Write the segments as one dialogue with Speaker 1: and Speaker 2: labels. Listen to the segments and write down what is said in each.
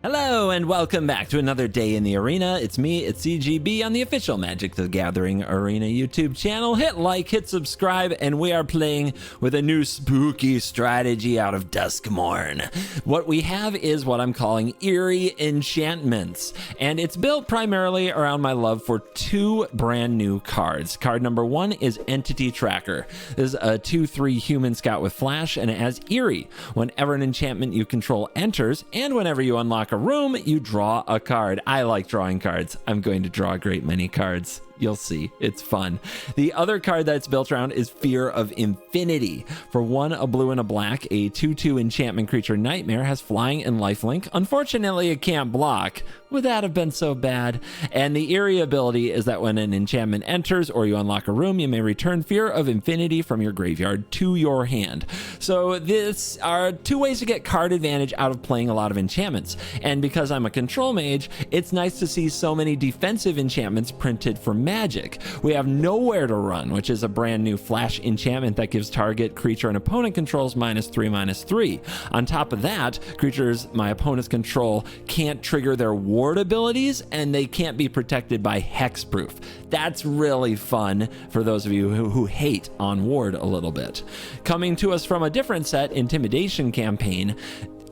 Speaker 1: Hello and welcome back to another day in the arena. It's me, it's CGB on the official Magic the Gathering Arena YouTube channel. Hit like, hit subscribe, and we are playing with a new spooky strategy out of Duskmourn. What we have is what I'm calling Eerie Enchantments, and it's built primarily around my love for two brand new cards. Card number one is Entity Tracker. This is a 2/3 human scout with flash, and it has Eerie. Whenever an enchantment you control enters, and whenever you unlock a room, you draw a card. I like drawing cards. I'm going to draw a great many cards. You'll see, it's fun. The other card that's built around is Fear of Infinity. For 1, a blue and a black, a 2/2 enchantment creature Nightmare has flying and lifelink. Unfortunately, it can't block. Would that have been so bad? And the Eerie ability is that when an enchantment enters or you unlock a room, you may return Fear of Infinity from your graveyard to your hand. So this are two ways to get card advantage out of playing a lot of enchantments. And because I'm a control mage, it's nice to see so many defensive enchantments printed for Magic. We have Nowhere to Run, which is a brand new flash enchantment that gives target creature an opponent controls -3/-3. On top of that, creatures my opponents control can't trigger their ward abilities, and they can't be protected by hexproof. That's really fun for those of you who hate on ward a little bit. Coming to us from a different set, Intimidation Campaign,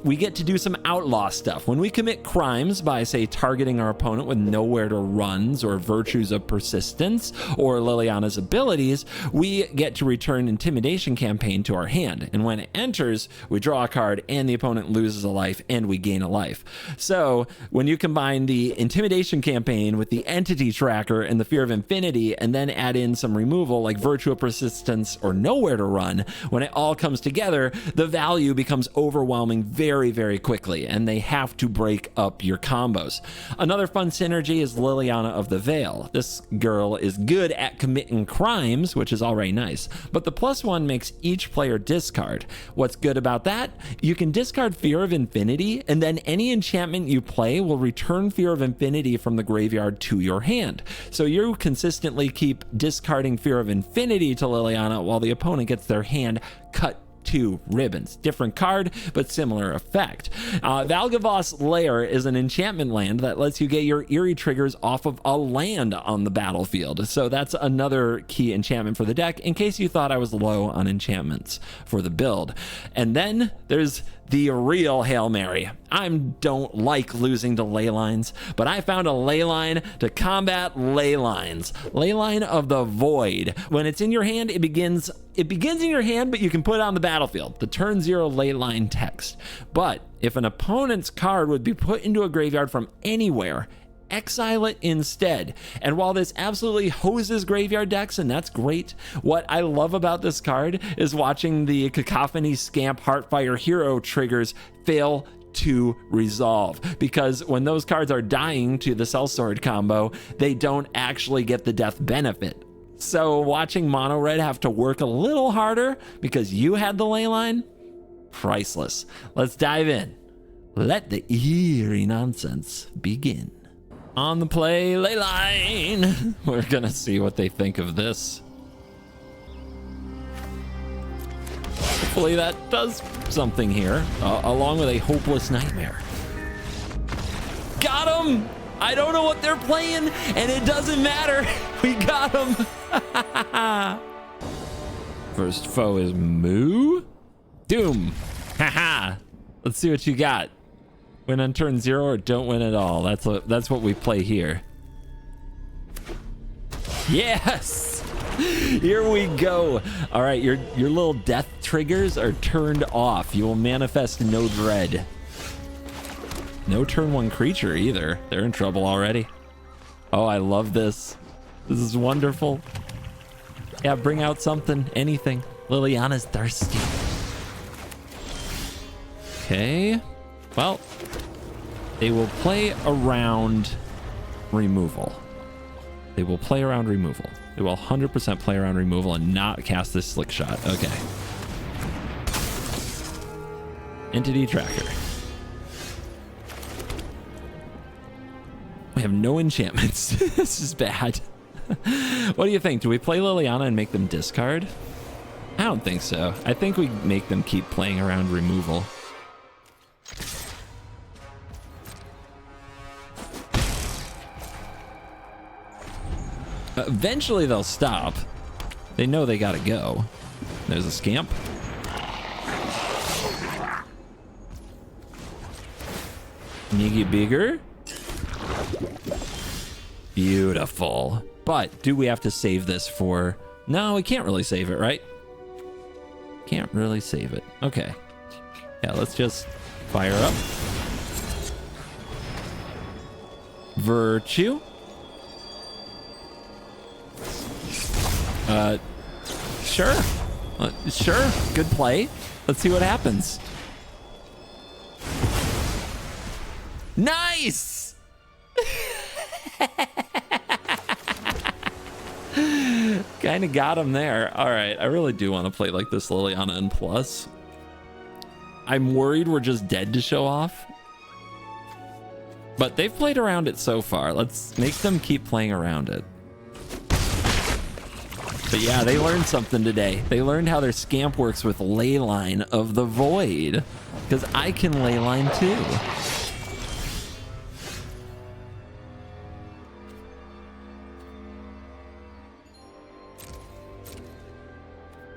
Speaker 1: we get to do some outlaw stuff. When we commit crimes by, say, targeting our opponent with Nowhere to Runs or Virtues of Persistence or Liliana's abilities, we get to return Intimidation Campaign to our hand. And when it enters, we draw a card and the opponent loses a life and we gain a life. So when you combine the Intimidation Campaign with the Entity Tracker and the Fear of Infinity and then add in some removal like Virtue of Persistence or Nowhere to Run, when it all comes together, the value becomes overwhelming very quickly, and they have to break up your combos. Another fun synergy is Liliana of the Veil. This girl is good at committing crimes, which is already nice, but the +1 makes each player discard. What's good about that? You can discard Fear of Infinity, and then any enchantment you play will return Fear of Infinity from the graveyard to your hand. So you consistently keep discarding Fear of Infinity to Liliana while the opponent gets their hand cut to ribbons. Different card, but similar effect. Valgavoss Lair is an enchantment land that lets you get your Eerie triggers off of a land on the battlefield. So that's another key enchantment for the deck, in case you thought I was low on enchantments for the build. And then there's the real Hail Mary. I don't like losing to ley lines, but I found a ley line to combat ley lines. Leyline of the Void. When it's in your hand, it begins in your hand, but you can put it on the battlefield. The turn 0 ley line text. But if an opponent's card would be put into a graveyard from anywhere, exile it instead. And while this absolutely hoses graveyard decks, and that's great, what I love about this card is watching the Cacophony Scamp Heartfire Hero triggers fail to resolve, because when those cards are dying to the Sellsword combo, they don't actually get the death benefit. So watching Mono Red have to work a little harder because you had the ley line, priceless. Let's dive in. Let the eerie nonsense begin. On the play, ley line. We're gonna see what they think of this. Hopefully that does something here, along with a hopeless nightmare. Got him! I don't know what they're playing, and it doesn't matter. We got him. First foe is Moo. Doom. Haha. Let's see what you got. Win on turn 0 or don't win at all. That's what we play here. Yes! Here we go. All right, your little death triggers are turned off. You will manifest no dread. No turn 1 creature either. They're in trouble already. Oh, I love this. This is wonderful. Yeah, bring out something, anything. Liliana's thirsty. Okay. Well, they will play around removal. They will play around removal. They will 100% play around removal and not cast this Slick Shot. Okay. Entity Tracker. We have no enchantments. This is bad. What do you think? Do we play Liliana and make them discard? I don't think so. I think we make them keep playing around removal. Eventually they'll stop. They know they gotta go. There's a scamp. Niggy bigger. Beautiful. But do we have to save this for... No, we can't really save it, right? Can't really save it. Okay. Yeah, let's just fire up. Virtue. Sure. Sure. Good play. Let's see what happens. Nice! Kind of got him there. All right, I really do want to play like this Liliana and Plus. I'm worried we're just dead to show off. But they've played around it so far. Let's make them keep playing around it. But yeah, they learned something today. They learned how their scamp works with Leyline of the Void. Because I can Leyline too.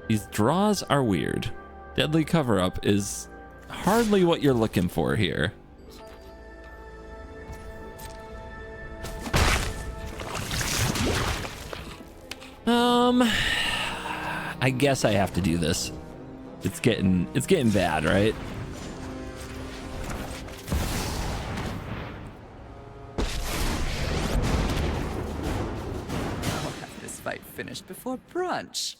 Speaker 1: These draws are weird. Deadly Cover-Up is hardly what you're looking for here. I guess I have to do this. It's getting bad, right?
Speaker 2: I'll have this fight finished before brunch.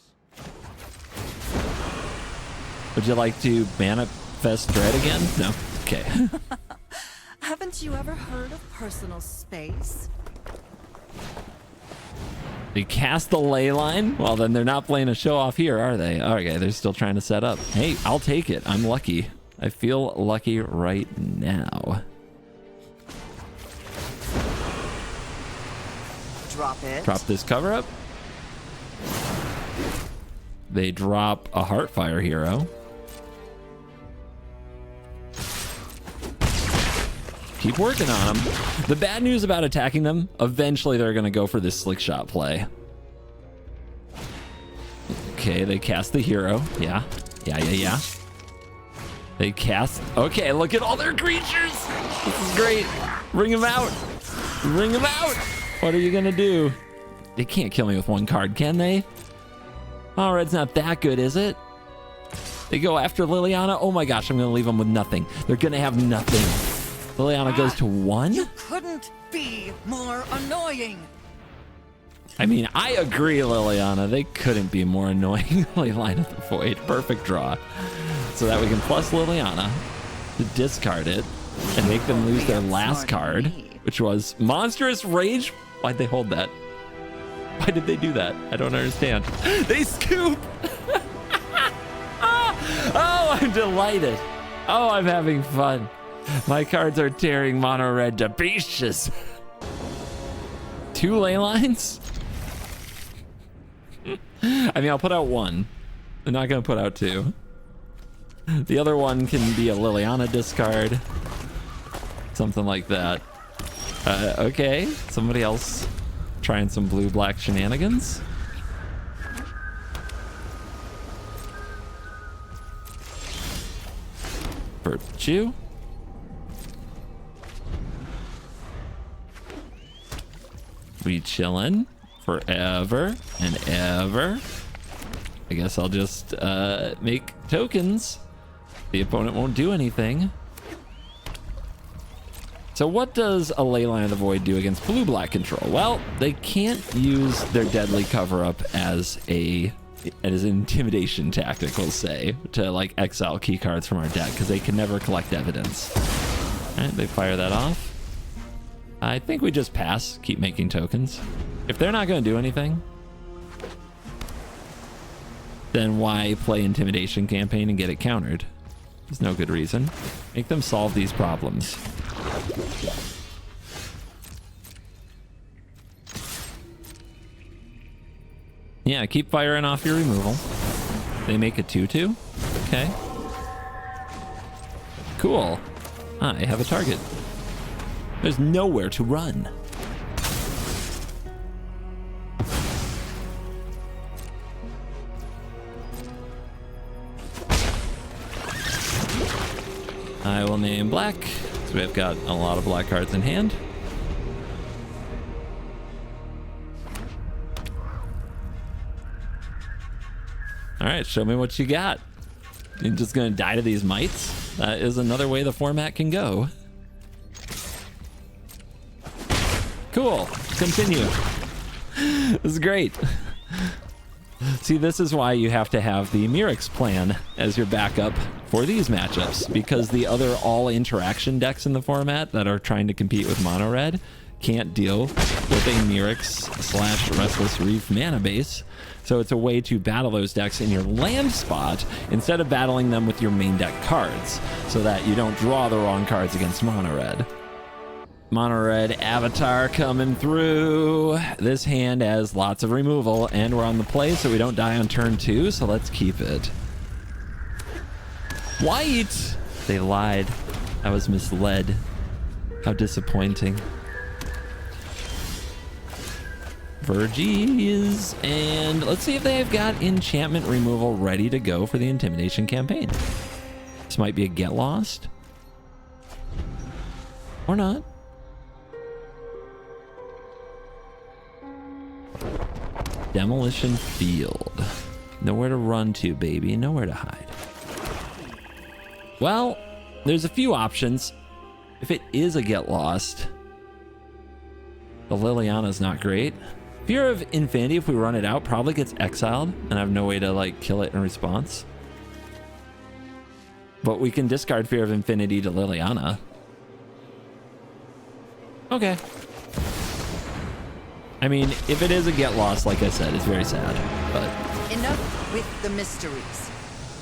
Speaker 1: Would you like to manifest dread again? No? Okay.
Speaker 2: Haven't you ever heard of personal space?
Speaker 1: They cast the Leyline? Well, then they're not playing a show off here, are they? Okay, they're still trying to set up. Hey, I'll take it. I'm lucky. I feel lucky right now.
Speaker 2: Drop it.
Speaker 1: Drop this cover up. They drop a Heartfire hero. Keep working on them. The bad news about attacking them, eventually they're going to go for this slick shot play. Okay, they cast the hero. Yeah. They cast... Okay, look at all their creatures. This is great. Bring them out. Bring them out. What are you going to do? They can't kill me with one card, can they? Oh, red's not that good, is it? They go after Liliana. Oh my gosh, I'm going to leave them with nothing. They're going to have nothing. Liliana goes to 1?
Speaker 2: You couldn't be more annoying.
Speaker 1: I mean, I agree, Liliana. They couldn't be more annoying. Leyline of the Void. Perfect draw. So that we can plus Liliana to discard it and make them lose their last card, which was Monstrous Rage. Why'd they hold that? Why did they do that? I don't understand. They scoop! Oh, I'm delighted. Oh, I'm having fun. My cards are tearing mono red to pieces. 2 Leylines? I mean, I'll put out 1. I'm not going to put out 2. The other one can be a Liliana discard. Something like that. Okay, somebody else trying some blue-black shenanigans. Virtue. We chillin' forever and ever. I guess I'll just make tokens. The opponent won't do anything. So what does a Leyline of the Void do against blue-black control? Well, they can't use their deadly cover-up as an intimidation tactic, we'll say, to like exile key cards from our deck, because they can never collect evidence. All right, they fire that off. I think we just pass, keep making tokens. If they're not going to do anything, then why play Intimidation Campaign and get it countered? There's no good reason. Make them solve these problems. Yeah, keep firing off your removal. They make a 2/2. Okay. Cool. I have a target. There's nowhere to run. I will name black, so we've got a lot of black cards in hand. All right, show me what you got. You're just gonna die to these mites? That is another way the format can go. Cool, continue. This is great. See, this is why you have to have the Mirrex plan as your backup for these matchups, because the other all interaction decks in the format that are trying to compete with mono red can't deal with a Mirrex / Restless Reef mana base. So it's a way to battle those decks in your land spot instead of battling them with your main deck cards, so that you don't draw the wrong cards against mono red. Mono red avatar coming through. This hand has lots of removal, and we're on the play so we don't die on turn 2, so let's keep it. White! They lied. I was misled. How disappointing. Verges, and let's see if they've got enchantment removal ready to go for the intimidation campaign. This might be a get lost. Or not. Demolition field. Nowhere to run to, baby. Nowhere to hide. Well, there's a few options. If it is a get lost, the Liliana's not great. Fear of Infinity, if we run it out, probably gets exiled, and I have no way to like kill it in response. But we can discard Fear of Infinity to Liliana. Okay. I mean, if it is a get lost, like I said, it's very sad, but...
Speaker 2: Enough with the mysteries.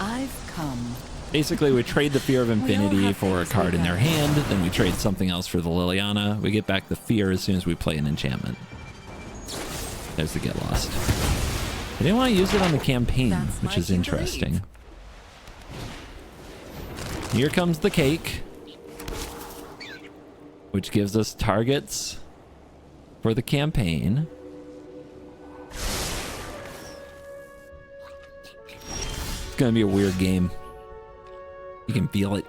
Speaker 2: I've come.
Speaker 1: Basically, we trade the Fear of Infinity for a card in their hand, then we trade something else for the Liliana. We get back the Fear as soon as we play an enchantment. There's the get lost. I didn't want to use it on the campaign, which is interesting. Here comes the cake, which gives us targets for the campaign. It's gonna be a weird game. You can feel it.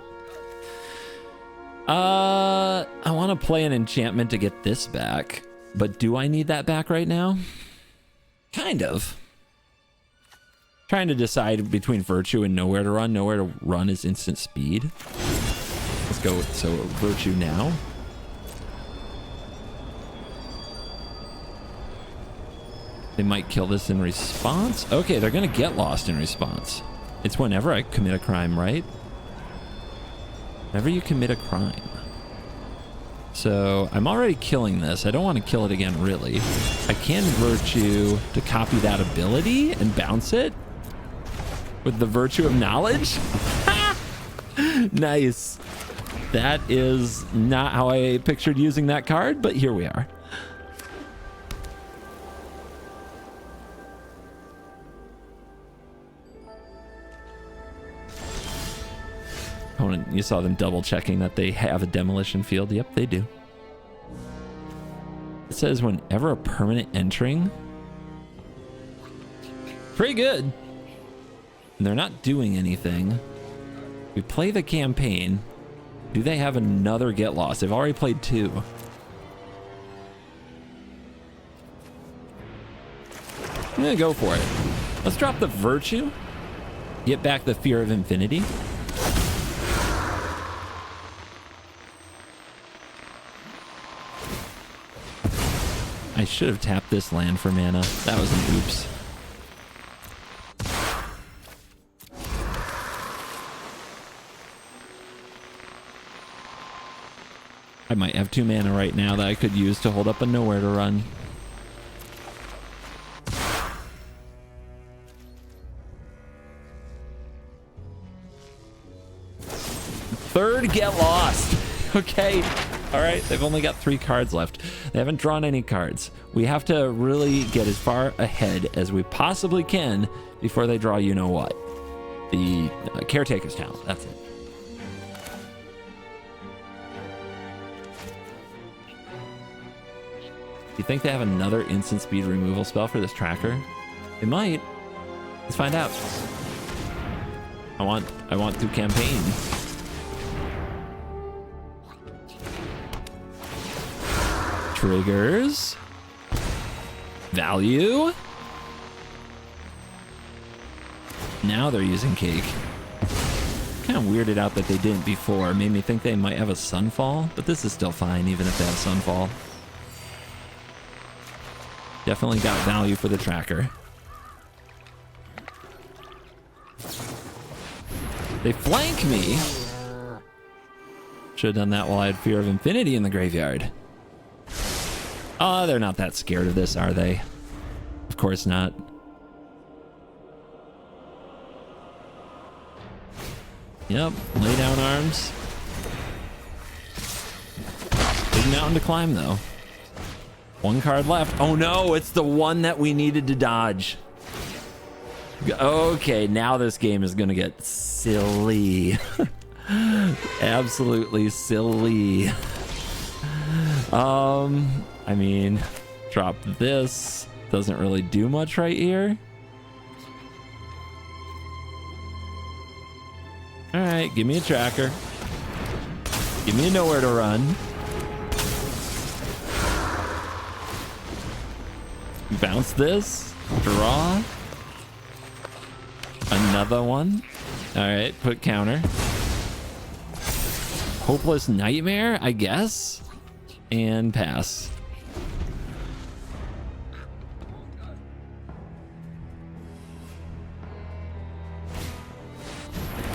Speaker 1: I want to play an enchantment to get this back, but do I need that back right now? Kind of. Trying to decide between Virtue and Nowhere to Run. Nowhere to Run is instant speed. Let's go with Virtue now. They might kill this in response. Okay, they're gonna get lost in response. It's whenever I commit a crime, right? Whenever you commit a crime. So I'm already killing this. I don't want to kill it again, really. I can Virtue to copy that ability and bounce it with the Virtue of Knowledge. Nice. That is not how I pictured using that card, but here we are. You saw them double checking that they have a demolition field. Yep, they do. It says whenever a permanent entering. Pretty good. And they're not doing anything. We play the campaign. Do they have another get lost? They've already played 2. I'm gonna go for it. Let's drop the Virtue. Get back the Fear of Infinity. I should have tapped this land for mana. That was an oops. I might have 2 mana right now that I could use to hold up a Nowhere to Run. Third get lost. Okay. All right, they've only got 3 cards left. They haven't drawn any cards. We have to really get as far ahead as we possibly can before they draw you know what. The Caretaker's Talent, that's it. You think they have another instant speed removal spell for this tracker? They might. Let's find out. I want to campaign. Triggers. Value. Now they're using cake. Kind of weirded out that they didn't before. Made me think they might have a sunfall, but this is still fine even if they have sunfall. Definitely got value for the tracker. They flank me. Should have done that while I had Fear of Infinity in the graveyard. Oh, they're not that scared of this, are they? Of course not. Yep, lay down arms. Big mountain to climb, though. One card left. Oh no, it's the one that we needed to dodge. Okay, now this game is gonna get silly. Absolutely silly. I mean, drop this. Doesn't really do much right here. All right, give me a tracker. Give me a nowhere to run. Bounce this. Draw. Another one. All right, put counter. Hopeless Nightmare, I guess. And pass.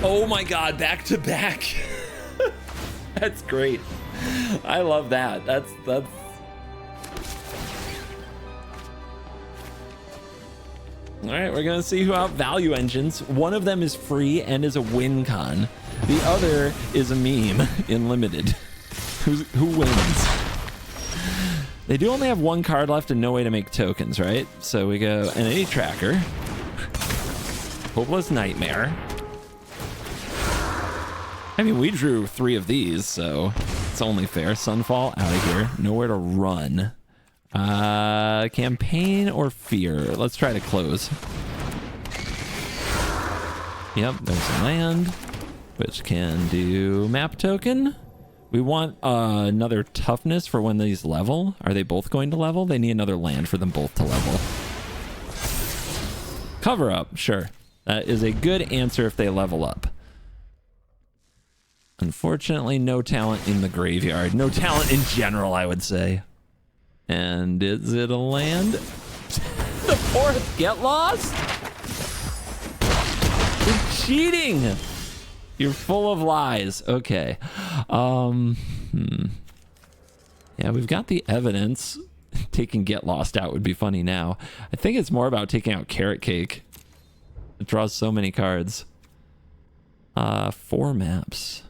Speaker 1: Oh my god, back to back. That's great. I love that. That's all right, we're gonna see who out value engines. One of them is free and is a win con. The other is a meme in limited. Who wins? They do only have one card left and no way to make tokens, right? So we go NA tracker. Hopeless Nightmare. I mean, we drew 3 of these, so it's only fair. Sunfall, out of here. Nowhere to run. Campaign or Fear? Let's try to close. Yep, there's a land, which can do map token. We want another toughness for when these level. Are they both going to level? They need another land for them both to level. Cover up, sure. That is a good answer if they level up. Unfortunately, no talent in the graveyard. No talent in general, I would say. And is it a land? The 4th get lost? You're cheating. You're full of lies. Okay. Yeah, we've got the evidence. Taking get lost out would be funny now. I think it's more about taking out Carrot Cake. It draws so many cards. 4 maps.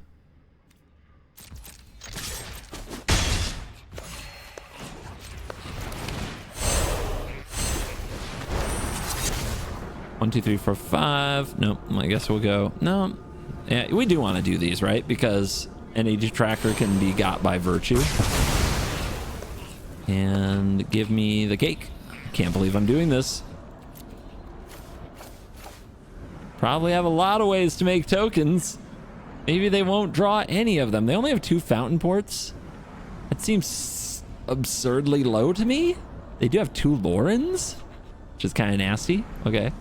Speaker 1: One, 2, 3, 4, 5. Nope. I guess we'll go. No. Yeah, we do want to do these, right? Because any tracker can be got by virtue. And give me the cake. Can't believe I'm doing this. Probably have a lot of ways to make tokens. Maybe they won't draw any of them. They only have 2 fountain ports. That seems absurdly low to me. They do have 2 Lorens, which is kind of nasty. Okay.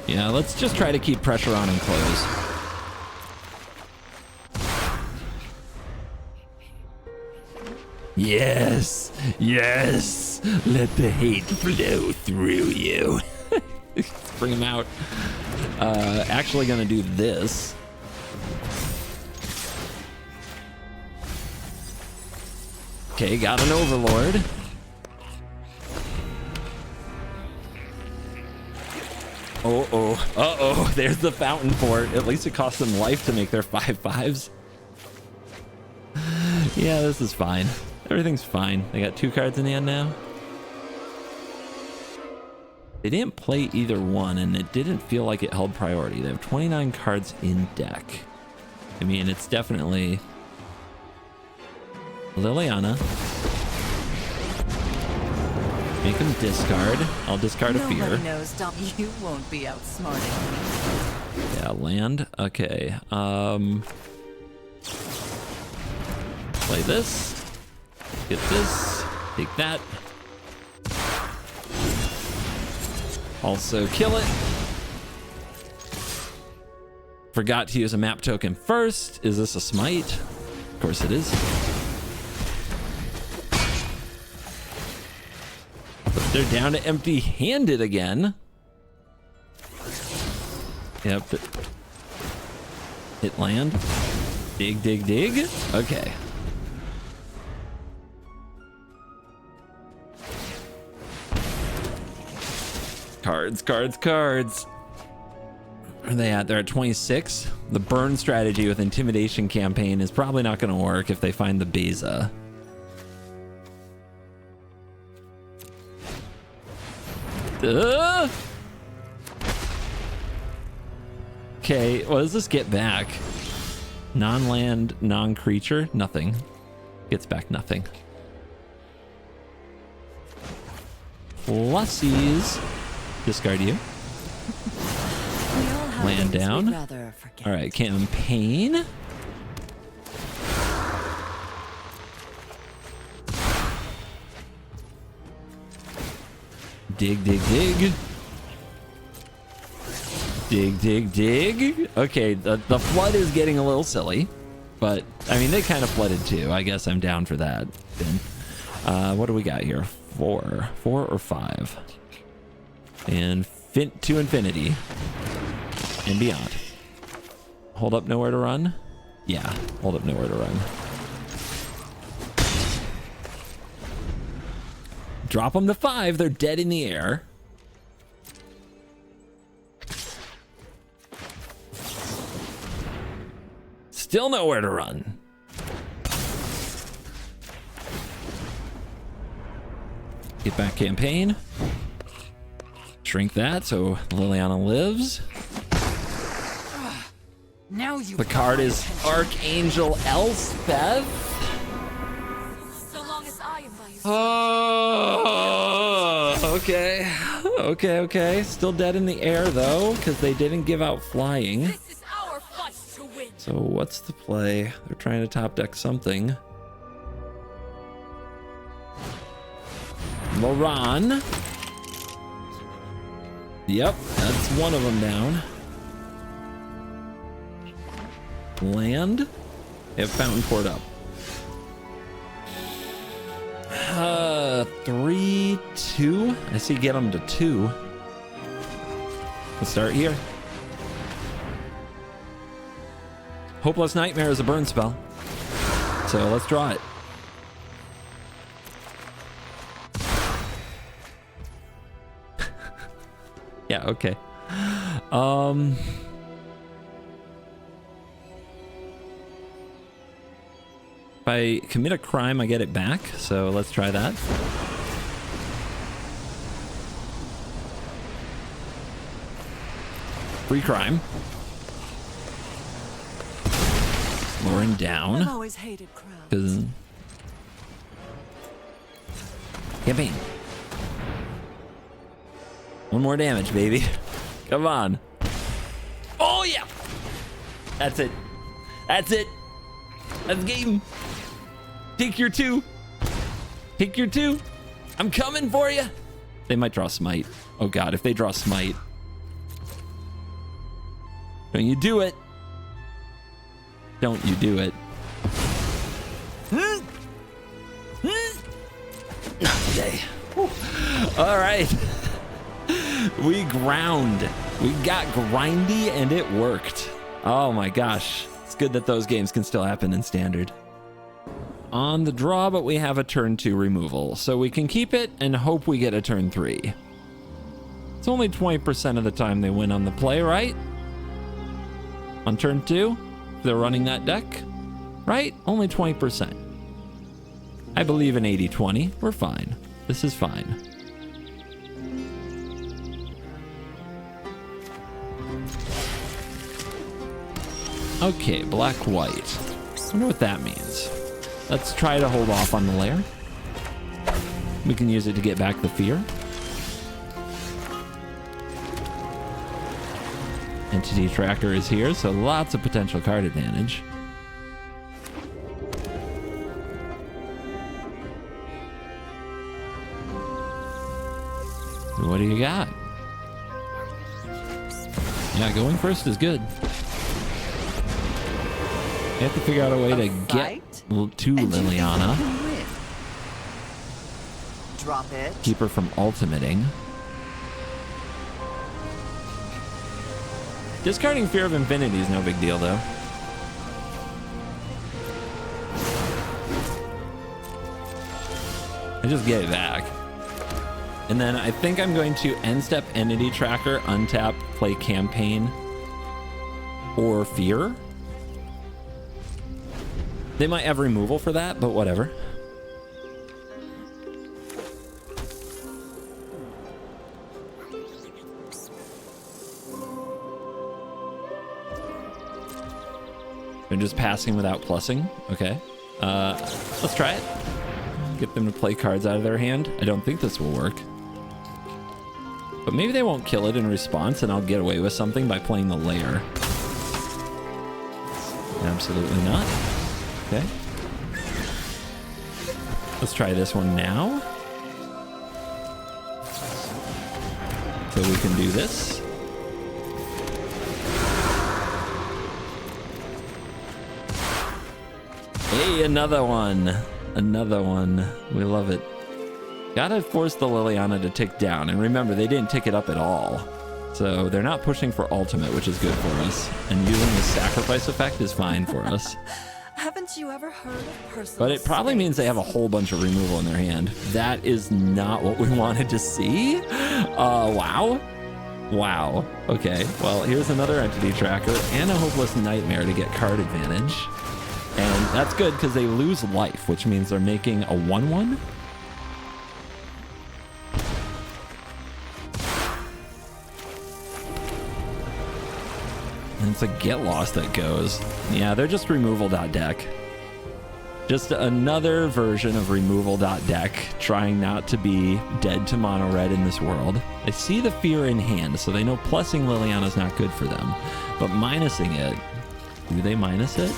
Speaker 1: Yeah, let's just try to keep pressure on and close. Yes, yes, let the hate flow through you. Bring him out. Actually gonna do this. Okay, got an Overlord. Uh-oh, there's the fountain port. At least it cost them life to make their 5/5s. Yeah, this is fine. Everything's fine. They got 2 cards in the end now. They didn't play either one, and it didn't feel like it held priority. They have 29 cards in deck. I mean, it's definitely Liliana. Make him discard. I'll discard a fear.
Speaker 2: Nobody knows you won't be outsmarting me.
Speaker 1: Yeah, land. Okay. Play this. Get this. Take that. Also kill it. Forgot to use a map token first. Is this a smite? Of course it is. But they're down to empty-handed again. Yep. Hit land. Dig, dig, dig. Okay. Cards, cards, cards. Where are they at? They're at 26. The burn strategy with intimidation campaign is probably not going to work if they find the Beza. Okay, what does this get back? Non-land, non-creature, nothing. Gets back nothing. Plussies. Discard you. Land down. All right, campaign. Dig, dig, dig. Dig, dig, dig. Okay, the flood is getting a little silly, but I mean, they kind of flooded too. I guess I'm down for that. Then, what do we got here? 4 or 5, and to infinity and beyond. Hold up, nowhere to run. Yeah, hold up, nowhere to run. Drop them to 5. They're dead in the air. Still nowhere to run. Get back campaign. Shrink that so Liliana lives.
Speaker 2: Now you.
Speaker 1: The card is Archangel Elspeth.
Speaker 2: So long as I am by your side.
Speaker 1: Oh, okay. Still dead in the air though, because they didn't give out flying.
Speaker 2: This is our fight to win.
Speaker 1: So what's the play? They're trying to top deck something. Moran. Yep, that's one of them down. Land. They have Fountain Port up. 3, 2. I see get them to 2. Let's start here. Hopeless Nightmare is a burn spell. So let's draw it. Yeah, okay. If I commit a crime, I get it back. So let's try that. Free crime. Lowering down.
Speaker 2: I've always hated crowds.
Speaker 1: Campaign. One more damage, baby. Come on. Oh, yeah. That's it. That's it. That's game. Take your 2. Take your 2. I'm coming for you. They might draw Smite. Oh, God. If they draw Smite. Don't you do it. Don't you do it. Not today. All right. We ground. We got grindy and it worked. Oh my gosh. It's good that those games can still happen in Standard. On the draw, but we have a turn 2 removal. So we can keep it and hope we get a turn 3. It's only 20% of the time they win on the play, right? On turn 2, they're running that deck, right? Only 20%. I believe in 80-20. We're fine. This is fine. Okay, black, white. I wonder what that means. Let's try to hold off on the lair. We can use it to get back the fear. Entity tracker is here, so lots of potential card advantage. What do you got? Yeah, going first is good. You have to figure out a way to get to Liliana.
Speaker 2: Drop it.
Speaker 1: Keep her from ultimating. Discarding Fear of Infinity is no big deal, though. I just get it back. And then I think I'm going to end step Entity Tracker, untap, play Campaign, or Fear. They might have removal for that, but whatever. They're just passing without plussing. Okay. Let's try it. Get them to play cards out of their hand. I don't think this will work. But maybe they won't kill it in response and I'll get away with something by playing the lair. Absolutely not. Okay. Let's try this one now. So we can do this. Hey, another one. Another one. We love it. Gotta force the Liliana to tick down. And remember, they didn't tick it up at all. So they're not pushing for ultimate, which is good for us. And using the sacrifice effect is fine for us.
Speaker 2: Haven't you ever heard of personal
Speaker 1: But it probably means they have a whole bunch of removal in their hand. That is not what we wanted to see. Wow. Wow. Okay, well, here's another Entity Tracker and a Hopeless Nightmare to get card advantage. And that's good because they lose life, which means they're making a 1/1. And it's a get lost that goes. Yeah, they're just removal.deck. Just another version of removal.deck, trying not to be dead to mono red in this world. They see the fear in hand, so they know plussing Liliana's not good for them. But minusing it, do they minus it?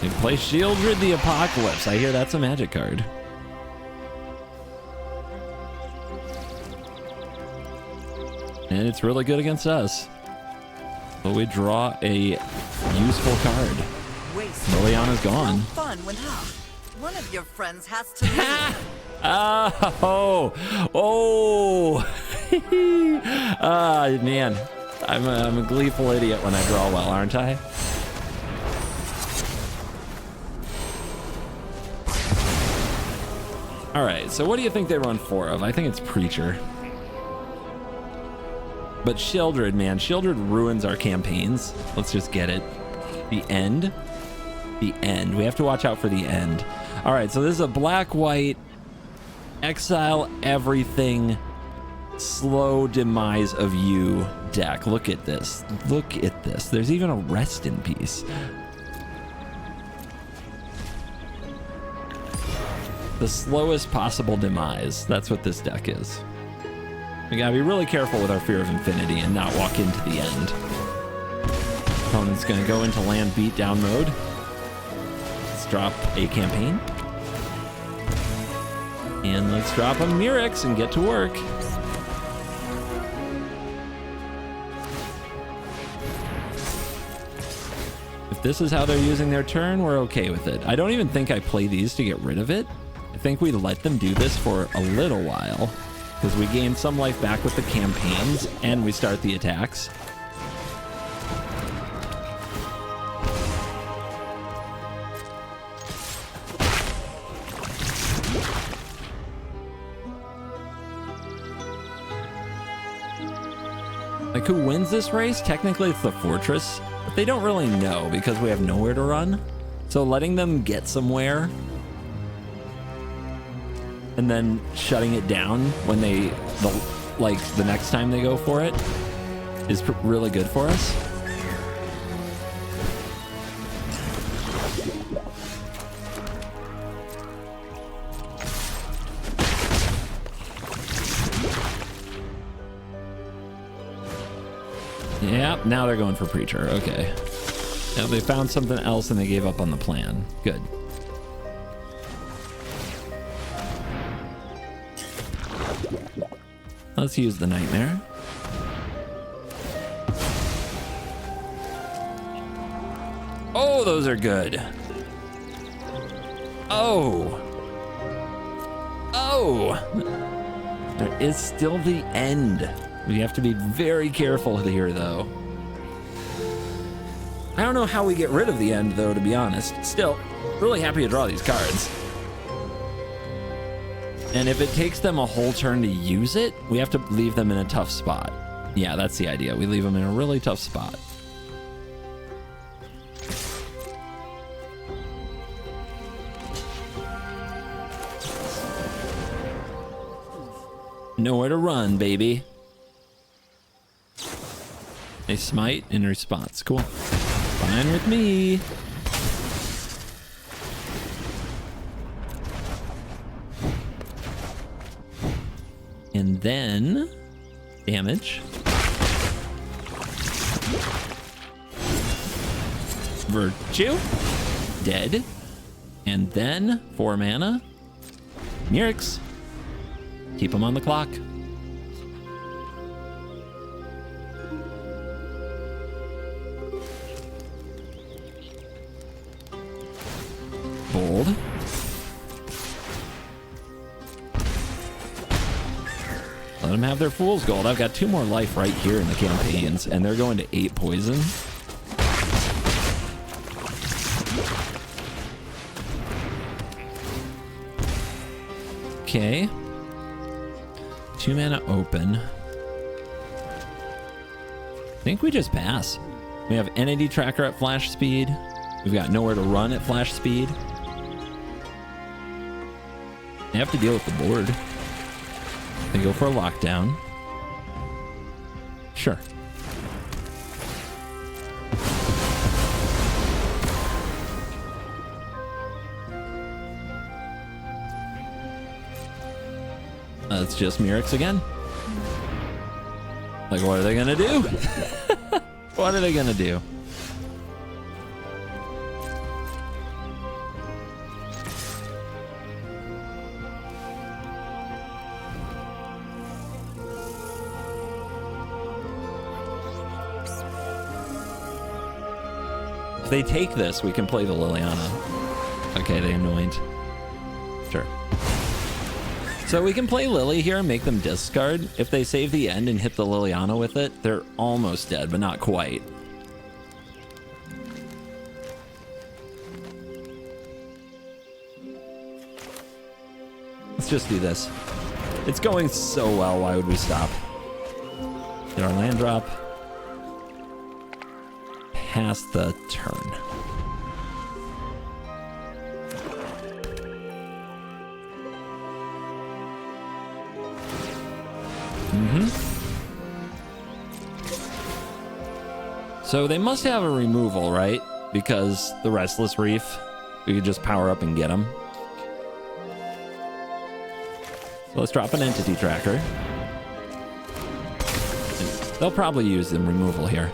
Speaker 1: They play Shieldred the Apocalypse. I hear that's a magic card. And it's really good against us. But we draw a useful card. Liliana's gone.
Speaker 2: Fun when one of your friends has to leave.
Speaker 1: Man, I'm a gleeful idiot when I draw well, aren't I? All right, so what do you think they run 4 of? I think it's Preacher. But Shieldred, man, Shieldred ruins our campaigns. Let's just get it. The end. The end. We have to watch out for the end. All right, so this is a black-white, exile everything, slow demise of you deck. Look at this. Look at this. There's even a rest in peace. The slowest possible demise. That's what this deck is. We gotta be really careful with our Fear of Infinity and not walk into the end. Opponent's gonna go into land beatdown mode. Let's drop a campaign. And let's drop a Mirrex and get to work. If this is how they're using their turn, we're okay with it. I don't even think I play these to get rid of it. I think we let them do this for a little while, because we gain some life back with the campaigns and we start the attacks. Like, who wins this race? Technically it's the Fortress, but they don't really know because we have nowhere to run. So letting them get somewhere and then shutting it down when the next time they go for it is really good for us. Yeah, now they're going for Preacher. Okay. Now they found something else and they gave up on the plan. Good. Let's use the Nightmare. Oh, those are good. Oh. Oh. There is still the end. We have to be very careful here, though. I don't know how we get rid of the end, though, to be honest. Still, really happy to draw these cards. And if it takes them a whole turn to use it, we have to leave them in a tough spot. Yeah, that's the idea. We leave them in a really tough spot. Nowhere to run, baby. They smite in response. Cool. Fine with me. And then damage. Virtue. Dead. And then 4 mana. Mirix. Keep them on the clock. Bold. Let them have their fool's gold. I've got 2 more life right here in the campaigns, and they're going to 8 poison. Okay. 2 mana open. I think we just pass. We have Entity Tracker at flash speed. We've got nowhere to run at flash speed. They have to deal with the board. They go for a lockdown. Sure. It's just Mirix again. Like, what are they gonna do? What are they gonna do? If they take this, we can play the Liliana. Okay, they anoint. Sure. So we can play Lily here and make them discard. If they save the end and hit the Liliana with it, they're almost dead, but not quite. Let's just do this. It's going so well, why would we stop? Get our land drop. Pass the turn. So they must have a removal, right? Because the Restless Reef, we could just power up and get them. So let's drop an Entity Tracker. They'll probably use the removal here.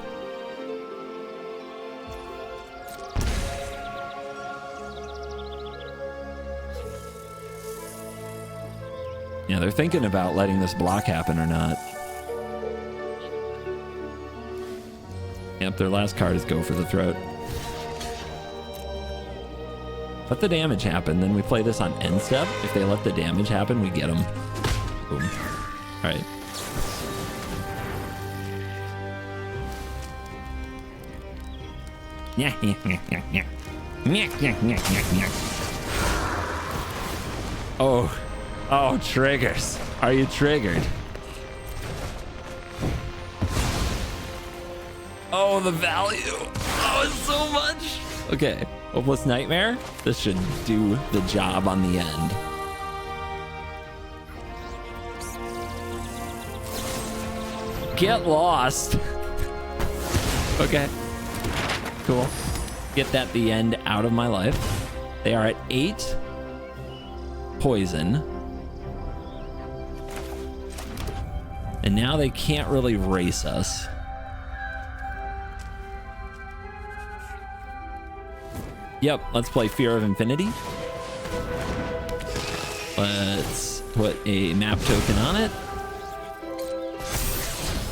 Speaker 1: Yeah, they're thinking about letting this block happen or not. Yep, their last card is Go for the Throat. Let the damage happen, then we play this on end step. If they let the damage happen, we get them. Boom. All right. Oh, triggers. Are you triggered? Oh, the value. Oh, it's so much. Okay, Hopeless Nightmare. This should do the job on the end. Get lost. Okay, cool. Get that the end out of my life. They are at 8 poison. And now they can't really race us. Yep, let's play Fear of Infinity. Let's put a map token on it.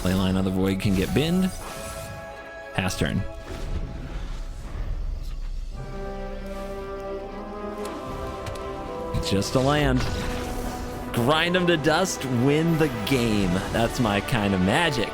Speaker 1: Leyline of the Void can get binned. Pass turn. Just a land. Grind them to dust, win the game. That's my kind of magic.